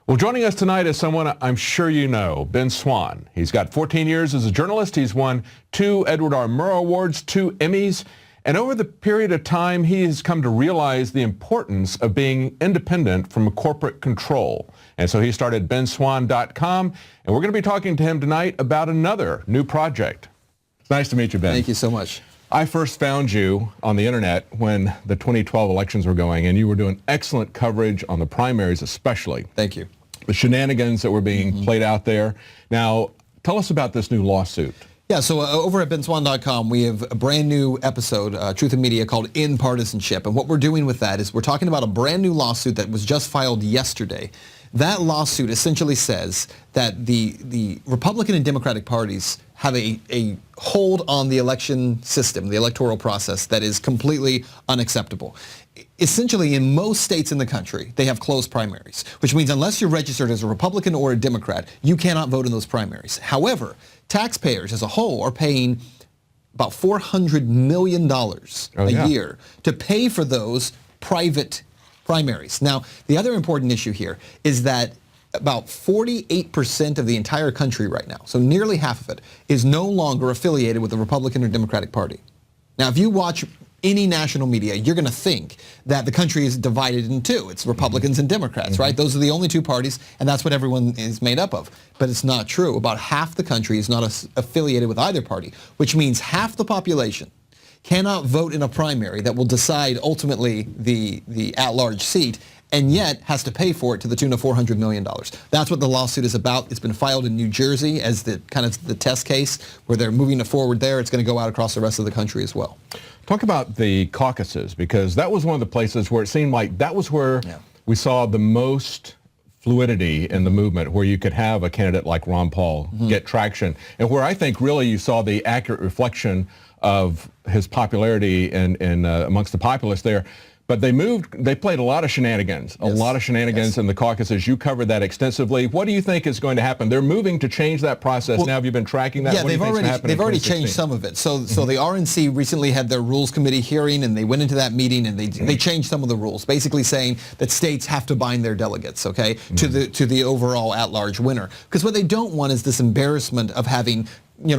Well, joining us tonight is someone I'm sure you know, Ben Swann. He's got 14 years as a journalist. He's won 2 Edward R. Murrow Awards, 2 Emmys, and over the period of time, he has come to realize the importance of being independent from corporate control. And so he started benswann.com, and we're going to be talking to him tonight about another new project. It's nice to meet you, Ben. Thank you so much. I first found you on the internet when the 2012 elections were going, and you were doing excellent coverage on the primaries especially. Thank you. The shenanigans that were being played out there. Now, tell us about this new lawsuit. Yeah, so over at benswann.com, we have a brand new episode, Truth in Media, called In Partisanship. And what we're doing with that is we're talking about a brand new lawsuit that was just filed yesterday. That lawsuit essentially says that the Republican and Democratic parties have a hold on the election system, the electoral process, that is completely unacceptable. Essentially, in most states in the country, they have closed primaries, which means unless you're registered as a Republican or a Democrat, you cannot vote in those primaries. However, taxpayers as a whole are paying about $400 million a year to pay for those private primaries. Now, the other important issue here is that about 48% of the entire country right now, so nearly half of it, is no longer affiliated with the Republican or Democratic Party. Now, if you watch any national media, you're going to think that the country is divided in two. It's Republicans and Democrats, right? Those are the only two parties, and that's what everyone is made up of. But it's not true. About half the country is not affiliated with either party, which means half the population cannot vote in a primary that will decide ultimately the at-large seat, and yet has to pay for it to the tune of $400 million. That's what the lawsuit is about. It's been filed in New Jersey as the kind of the test case where they're moving it forward there. It's going to go out across the rest of the country as well. Talk about the caucuses, because that was one of the places where it seemed like that was where we saw the most fluidity in the movement, where you could have a candidate like Ron Paul get traction, and where I think really you saw the accurate reflection of his popularity in amongst the populace there. But they played a lot of shenanigans, in the caucuses. You covered that extensively. What do you think is going to happen? They're moving to change that process now. Have you been tracking that? Yeah, they've already changed some of it. So the RNC recently had their Rules Committee hearing, and they went into that meeting and they changed some of the rules, basically saying that states have to bind their delegates, okay, to the overall at-large winner. Because what they don't want is this embarrassment of having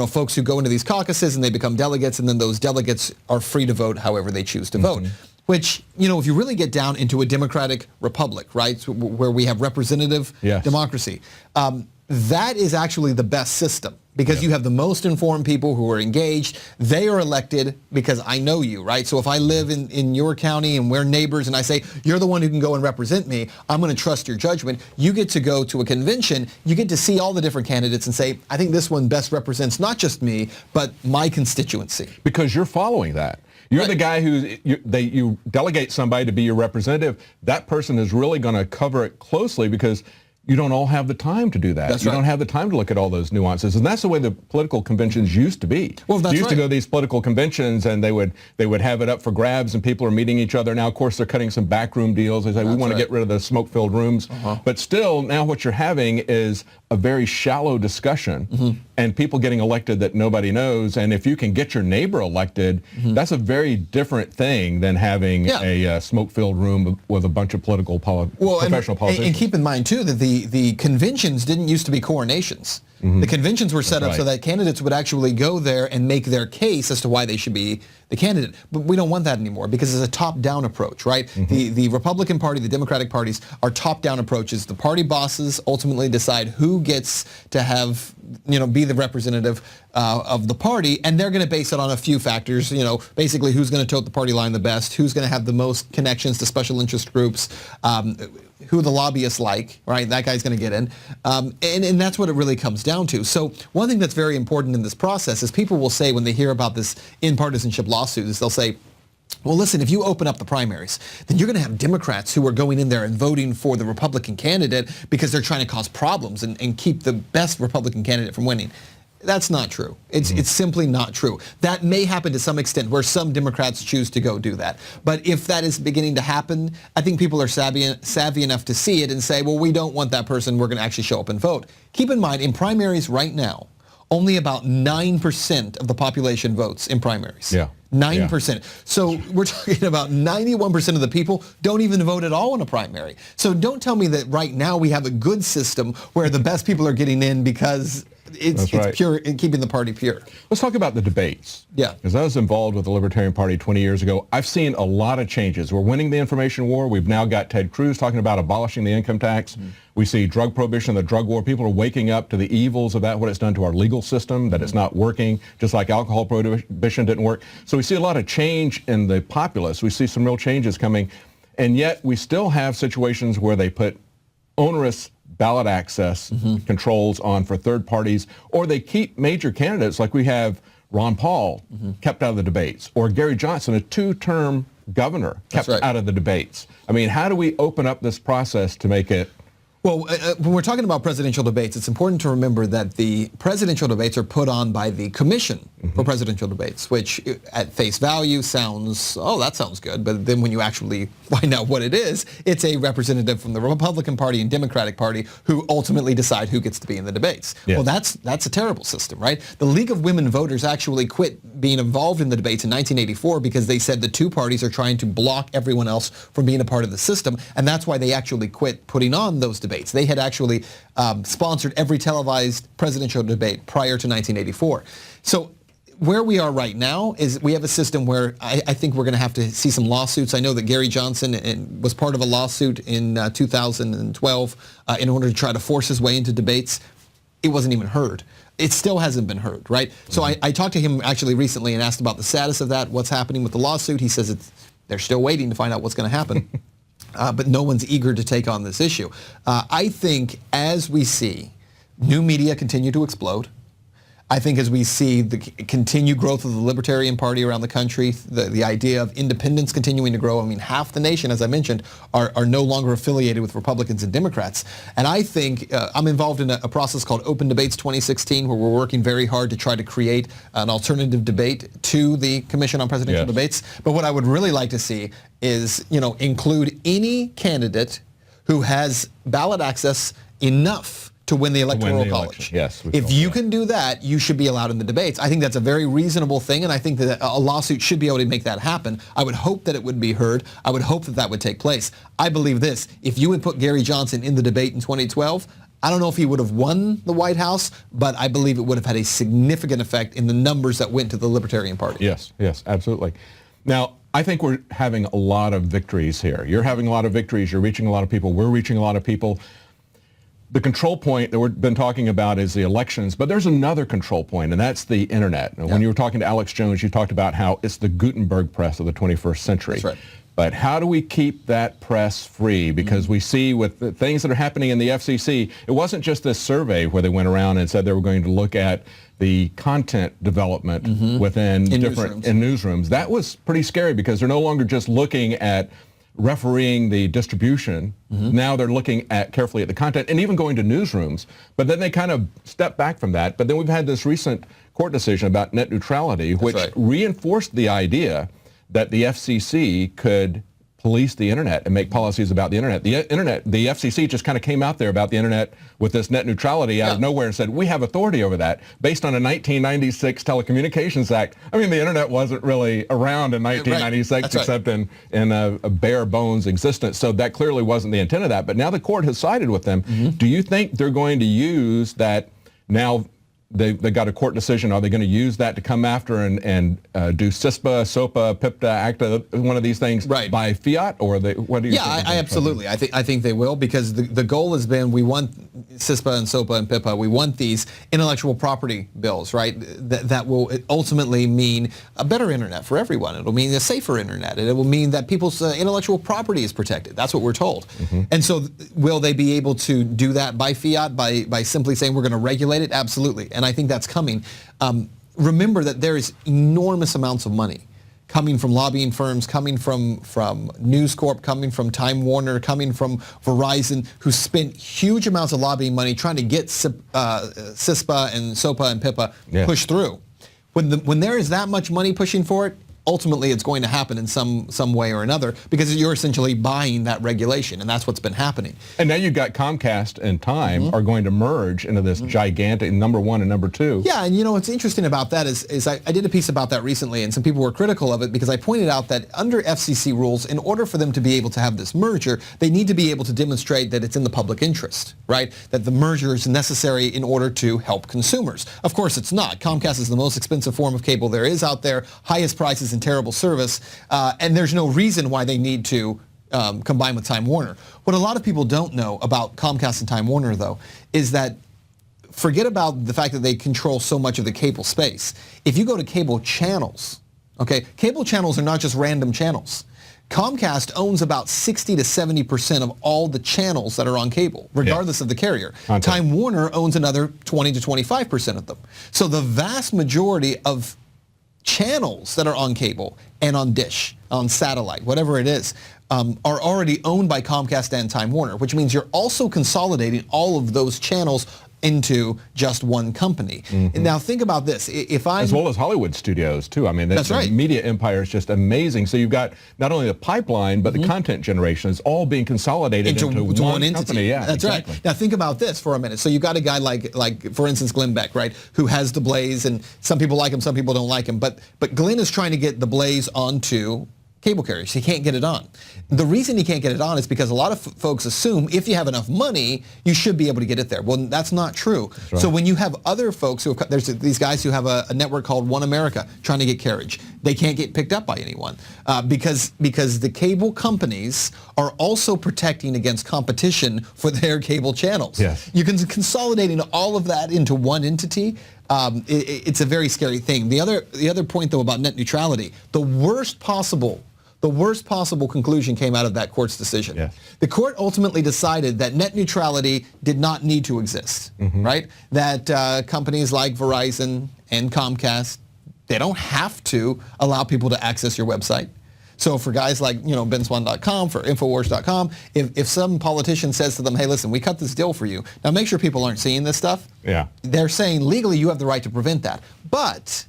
folks who go into these caucuses and they become delegates, and then those delegates are free to vote however they choose to vote. Which, if you really get down into a democratic republic, right, where we have representative democracy, that is actually the best system, because you have the most informed people who are engaged. They are elected because I know you, right? So if I live in your county and we're neighbors and I say, you're the one who can go and represent me, I'm going to trust your judgment. You get to go to a convention. You get to see all the different candidates and say, I think this one best represents not just me, but my constituency. Because you're following that. You're the guy you delegate somebody to be your representative. That person is really going to cover it closely, because you don't all have the time to do that. You don't have the time to look at all those nuances, and that's the way the political conventions used to be. Well, that's you used to go to these political conventions, and they would have it up for grabs, and people are meeting each other. Now, of course, they're cutting some backroom deals. They say we want to get rid of the smoke-filled rooms, but still, now what you're having is a very shallow discussion, and people getting elected that nobody knows. And if you can get your neighbor elected, that's a very different thing than having a smoke-filled room with a bunch of professional politicians. And keep in mind, too, that the conventions didn't used to be coronations. The conventions were set up so that candidates would actually go there and make their case as to why they should be the candidate. But we don't want that anymore, because it's a top-down approach, right? The Republican Party, the Democratic parties are top-down approaches. The party bosses ultimately decide who gets to have, be the representative of the party, and they're going to base it on a few factors, basically who's going to tote the party line the best, who's going to have the most connections to special interest groups, who the lobbyists like, right? That guy's going to get in. And that's what it really comes down to. So one thing that's very important in this process is people will say when they hear about this in-partisanship lawsuit is they'll say, well, listen, if you open up the primaries, then you're going to have Democrats who are going in there and voting for the Republican candidate because they're trying to cause problems and keep the best Republican candidate from winning. That's not true. It's simply not true. That may happen to some extent where some Democrats choose to go do that. But if that is beginning to happen, I think people are savvy enough to see it and say, well, we don't want that person. We're going to actually show up and vote. Keep in mind, in primaries right now, only about 9% of the population votes in primaries. 9%. So we're talking about 91% of the people don't even vote at all in a primary. So don't tell me that right now we have a good system where the best people are getting in because it's pure and keeping the party pure. Let's talk about the debates. Yeah. Because I was involved with the Libertarian Party 20 years ago. I've seen a lot of changes. We're winning the information war. We've now got Ted Cruz talking about abolishing the income tax. We see drug prohibition, the drug war. People are waking up to the evils of that, what it's done to our legal system, that it's not working, just like alcohol prohibition didn't work. So we see a lot of change in the populace. We see some real changes coming. And yet we still have situations where they put onerous ballot access controls on for third parties, or they keep major candidates like we have Ron Paul kept out of the debates, or Gary Johnson, a two-term governor, kept out of the debates. I mean, how do we open up this process to make it? Well, when we're talking about presidential debates, it's important to remember that the presidential debates are put on by the Commission for Presidential Debates, which at face value sounds, oh, that sounds good. But then when you actually find out what it is, it's a representative from the Republican Party and Democratic Party who ultimately decide who gets to be in the debates. Yes. Well, that's a terrible system, right? The League of Women Voters actually quit being involved in the debates in 1984 because they said the two parties are trying to block everyone else from being a part of the system. And that's why they actually quit putting on those debates. They had actually sponsored every televised presidential debate prior to 1984. So where we are right now is we have a system where I think we're going to have to see some lawsuits. I know that Gary Johnson was part of a lawsuit in 2012 in order to try to force his way into debates. It wasn't even heard. It still hasn't been heard, right? So I talked to him actually recently and asked about the status of that, what's happening with the lawsuit. He says they're still waiting to find out what's going to happen. But no one's eager to take on this issue. I think as we see new media continue to explode, I think as we see the continued growth of the Libertarian Party around the country, the idea of independence continuing to grow. I mean, half the nation, as I mentioned, are no longer affiliated with Republicans and Democrats. And I think I'm involved in a process called Open Debates 2016, where we're working very hard to try to create an alternative debate to the Commission on Presidential Debates. But what I would really like to see is, include any candidate who has ballot access enough to win the Electoral College. Yes. If you can do that, you should be allowed in the debates. I think that's a very reasonable thing, and I think that a lawsuit should be able to make that happen. I would hope that it would be heard. I would hope that that would take place. I believe this. If you would put Gary Johnson in the debate in 2012, I don't know if he would have won the White House, but I believe it would have had a significant effect in the numbers that went to the Libertarian Party. Yes, absolutely. Now, I think we're having a lot of victories here. You're having a lot of victories. You're reaching a lot of people. We're reaching a lot of people. The control point that we've been talking about is the elections, but there's another control point, and that's the internet. When you were talking to Alex Jones, you talked about how it's the Gutenberg press of the 21st century. That's right. But how do we keep that press free? Because we see with the things that are happening in the FCC, it wasn't just this survey where they went around and said they were going to look at the content development within different newsrooms. That was pretty scary because they're no longer just looking at refereeing the distribution. Now they're looking carefully at the content and even going to newsrooms. But then they kind of step back from that. But then we've had this recent court decision about net neutrality, which reinforced the idea that the FCC could police the internet and make policies about the internet. The FCC just kind of came out there about the internet with this net neutrality out of nowhere and said, we have authority over that based on a 1996 Telecommunications Act. I mean, the internet wasn't really around in 1996 except in a bare bones existence. So that clearly wasn't the intent of that. But now the court has sided with them. Do you think they're going to use that now? They got a court decision. Are they going to use that to come after and do CISPA, SOPA, PIPTA, ACTA, one of these things by fiat? Or what do you think? I absolutely. I think they will, because the goal has been, we want CISPA and SOPA and PIPA. We want these intellectual property bills, right? That will ultimately mean a better internet for everyone. It'll mean a safer internet. And it will mean that people's intellectual property is protected. That's what we're told. And so will they be able to do that by fiat, by simply saying we're going to regulate it? Absolutely. And I think that's coming. Remember that there is enormous amounts of money coming from lobbying firms, coming from News Corp, coming from Time Warner, coming from Verizon, who spent huge amounts of lobbying money trying to get CISPA and SOPA and PIPA pushed through. When there is that much money pushing for it, ultimately it's going to happen in some way or another because you're essentially buying that regulation, and that's what's been happening. And now you've got Comcast and Time are going to merge into this gigantic number one and number two. Yeah, and you know what's interesting about that is I did a piece about that recently, and some people were critical of it because I pointed out that under FCC rules, in order for them to be able to have this merger, they need to be able to demonstrate that it's in the public interest, right? That the merger is necessary in order to help consumers. Of course it's not. Comcast is the most expensive form of cable there is out there, highest prices and terrible service, and there's no reason why they need to combine with Time Warner. What a lot of people don't know about Comcast and Time Warner, though, is that forget about the fact that they control so much of the cable space. If you go to cable channels, okay, cable channels are not just random channels. Comcast owns about 60 to 70% of all the channels that are on cable, regardless of the carrier. Time Warner owns another 20 to 25% of them. So the vast majority of channels that are on cable and on dish, on satellite, whatever it is, are already owned by Comcast and Time Warner, which means you're also consolidating all of those channels into just one company. Now think about this. If I as well as Hollywood studios too. I mean, that's right. The media empire is just amazing. So you've got not only the pipeline, but the content generation is all being consolidated into one entity. company. Yeah, that's exactly. right. Now think about this for a minute. So you've got a guy like for instance Glenn Beck, right, who has the Blaze, and some people like him, some people don't like him. But Glenn is trying to get the Blaze onto cable carriers. He can't get it on. The reason he can't get it on is because a lot of folks assume if you have enough money, you should be able to get it there. Well, that's not true. That's right. So when you have other folks who have, there's these guys who have a network called One America trying to get carriage. They can't get picked up by anyone because the cable companies are also protecting against competition for their cable channels. Yes. You can consolidating all of that into one entity. It's a very scary thing. The other point though about net neutrality, the worst possible conclusion came out of that court's decision. Yes. The court ultimately decided that net neutrality did not need to exist, right? That companies like Verizon and Comcast, they don't have to allow people to access your website. So for guys like, benswann.com, for Infowars.com, if some politician says to them, hey, listen, we cut this deal for you. Now make sure people aren't seeing this stuff. Yeah. They're saying legally you have the right to prevent that. But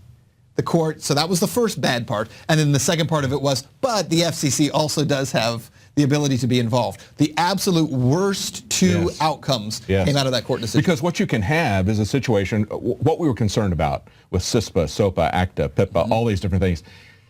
the court, so that was the first bad part. And then the second part of it was, but the FCC also does have the ability to be involved. The absolute worst two outcomes came out of that court decision. Because what you can have is a situation, what we were concerned about with CISPA, SOPA, ACTA, PIPA, all these different things.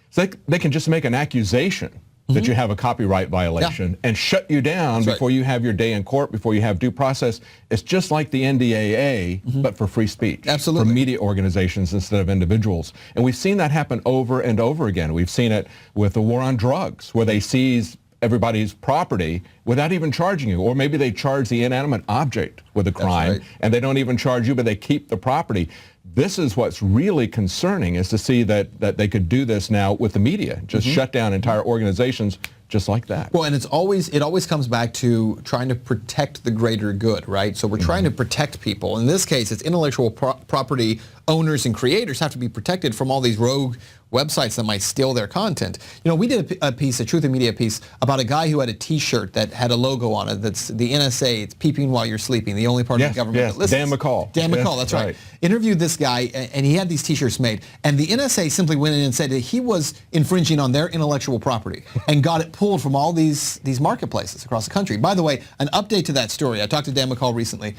So they can just make an accusation that you have a copyright violation and shut you down before you have your day in court, before you have due process. It's just like the NDAA, but for free speech. Absolutely. For media organizations instead of individuals. And we've seen that happen over and over again. We've seen it with the war on drugs, where they seize everybody's property without even charging you. Or maybe they charge the inanimate object with a crime, and they don't even charge you, but they keep the property. This is what's really concerning, is to see that they could do this now with the media, just shut down entire organizations just like that. Well, and it always comes back to trying to protect the greater good, right? So we're trying to protect people. In this case, it's intellectual property owners and creators have to be protected from all these rogue websites that might steal their content. We did a piece, a Truth in Media piece, about a guy who had a T-shirt that had a logo on it that's the NSA, it's peeping while you're sleeping, the only part of the government that listens. Dan McCall. Dan McCall, that's right. Interviewed this guy, and he had these T-shirts made, and the NSA simply went in and said that he was infringing on their intellectual property and got it pulled from all these marketplaces across the country. By the way, an update to that story. I talked to Dan McCall recently.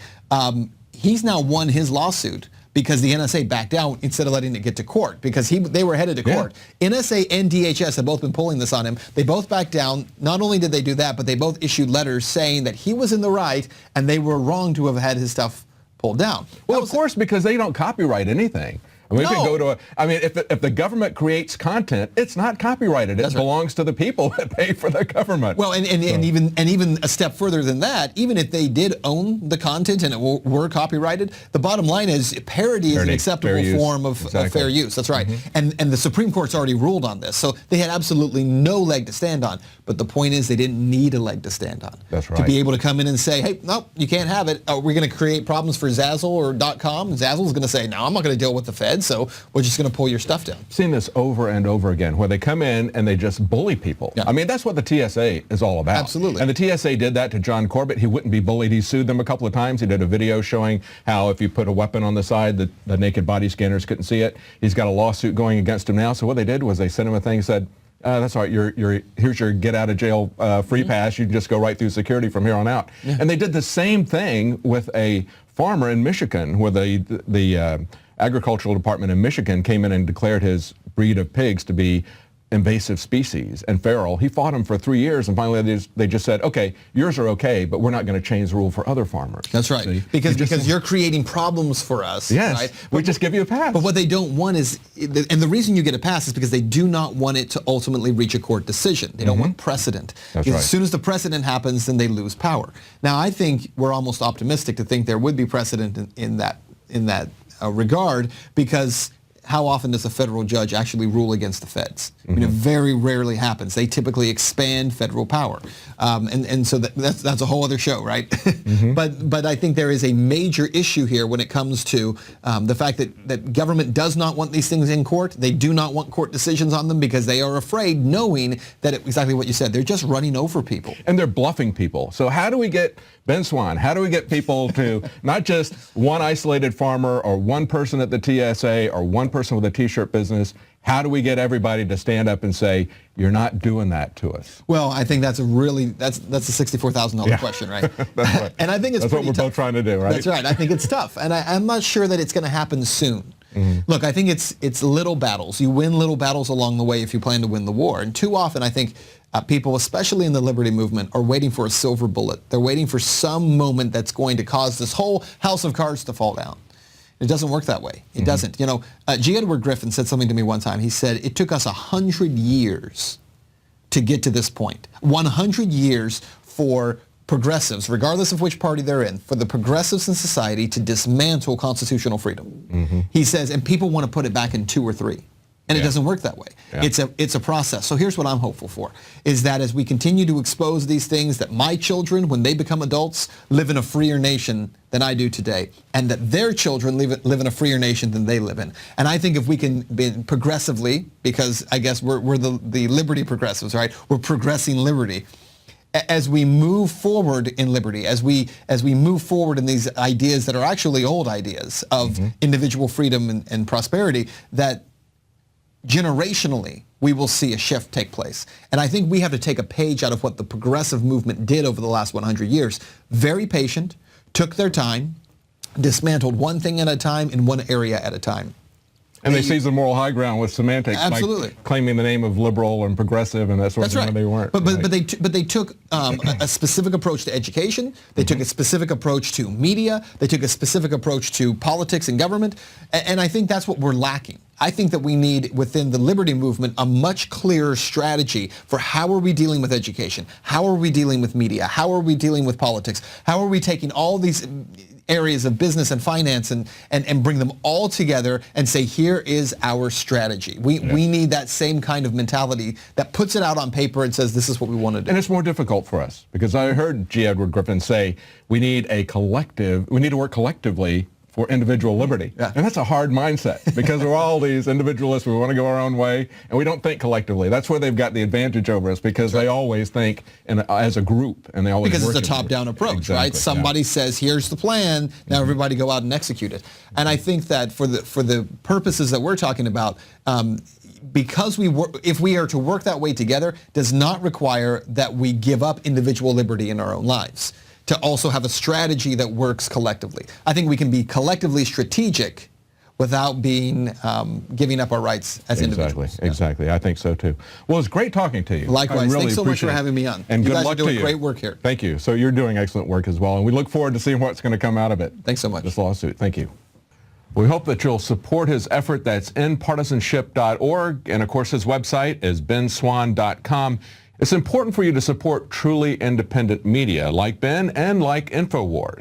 He's now won his lawsuit because the NSA backed down instead of letting it get to court, because they were headed to court. NSA and DHS have both been pulling this on him. They both backed down. Not only did they do that, but they both issued letters saying that he was in the right and they were wrong to have had his stuff pulled down. Well, of course, because they don't copyright anything. I mean, if the government creates content, it's not copyrighted. It belongs to the people that pay for the government. Well, and even a step further than that, even if they did own the content and it were copyrighted, the bottom line is parody is an acceptable form of fair use. That's right. And the Supreme Court's already ruled on this, so they had absolutely no leg to stand on. But the point is, they didn't need a leg to stand on. That's right. To be able to come in and say, hey, no, you can't have it. We're going to create problems for Zazzle or .com. Zazzle's going to say, no, I'm not going to deal with the feds. said so, we're just going to pull your stuff down. I've seen this over and over again, where they come in and they just bully people. Yeah. I mean, that's what the TSA is all about. Absolutely. And the TSA did that to John Corbett. He wouldn't be bullied. He sued them a couple of times. He did a video showing how if you put a weapon on the side, the naked body scanners couldn't see it. He's got a lawsuit going against him now. So what they did was they sent him a thing and said, that's all right, here's your get out of jail free pass. You can just go right through security from here on out. Yeah. And they did the same thing with a farmer in Michigan, where the agricultural department in Michigan came in and declared his breed of pigs to be invasive species and feral. He fought him for 3 years, and finally they just said, okay, yours are okay, but we're not going to change the rule for other farmers. That's right. See? Because you're creating problems for us. Yes, right? we just give you a pass. But what they don't want is, and the reason you get a pass is because they do not want it to ultimately reach a court decision. They don't want precedent. That's because right. As soon as the precedent happens, then they lose power. Now, I think we're almost optimistic to think there would be precedent in that regard, because how often does a federal judge actually rule against the feds? I mean, it very rarely happens. They typically expand federal power. And so that's a whole other show, right? But I think there is a major issue here when it comes to the fact that government does not want these things in court. They do not want court decisions on them because they are afraid, knowing that exactly what you said, they're just running over people. And they're bluffing people. So how do we get, Ben Swann, how do we get people to not just one isolated farmer or one person at the TSA or one person with a T-shirt business? How do we get everybody to stand up and say, you're not doing that to us? Well, I think that's a $64,000 question, right? That's right. And I think it's that's what we're tough. both trying to do, right? That's right. I think it's tough. And I'm not sure that it's going to happen soon. Look, I think it's little battles. You win little battles along the way if you plan to win the war. And too often, I think people, especially in the liberty movement, are waiting for a silver bullet. They're waiting for some moment that's going to cause this whole house of cards to fall down. It doesn't work that way. It doesn't. You know, G. Edward Griffin said something to me one time. He said, it took us 100 years to get to this point. 100 years for progressives, regardless of which party they're in, for the progressives in society to dismantle constitutional freedom. He says, and people want to put it back in 2 or 3. And it doesn't work that way. It's a process. So here's what I'm hopeful for, is that as we continue to expose these things, that my children, when they become adults, live in a freer nation than I do today, and that their children live in a freer nation than they live in. And I think if we can be progressively, because I guess we're the liberty progressives, right? We're progressing liberty. As we move forward in liberty, as we move forward in these ideas that are actually old ideas of individual freedom and prosperity, that generationally, we will see a shift take place. And I think we have to take a page out of what the progressive movement did over the last 100 years. Very patient, took their time, dismantled one thing at a time in one area at a time. And they seized the moral high ground with semantics, absolutely, by claiming the name of liberal and progressive and that sort of thing. Right. They weren't. But they took a specific approach to education. They took a specific approach to media. They took a specific approach to politics and government. And I think that's what we're lacking. I think that we need, within the liberty movement, a much clearer strategy for how are we dealing with education? How are we dealing with media? How are we dealing with politics? How are we taking all these areas of business and finance and bring them all together and say, here is our strategy. We need that same kind of mentality that puts it out on paper and says, this is what we want to do. And it's more difficult for us, because I heard G. Edward Griffin say, we need to work collectively for individual liberty. And that's a hard mindset, because we're all these individualists. We want to go our own way, and we don't think collectively. That's where they've got the advantage over us, because they always think as a group, and they always because work it's a top-down approach, right? Somebody says, here's the plan, now everybody go out and execute it. And I think that for the purposes that we're talking about, because if we are to work that way together, does not require that we give up individual liberty in our own lives to also have a strategy that works collectively. I think we can be collectively strategic without being giving up our rights as individuals. Exactly. I think so too. Well, it's great talking to you. Likewise. Really Thanks so much for having me on. And you good guys luck are doing to you. Great work here. Thank you. So you're doing excellent work as well, and we look forward to seeing what's going to come out of it. Thanks so much. This lawsuit. Thank you. We hope that you'll support his effort. That's inpartisanship.org, and of course his website is benswann.com. It's important for you to support truly independent media like Ben and like InfoWars.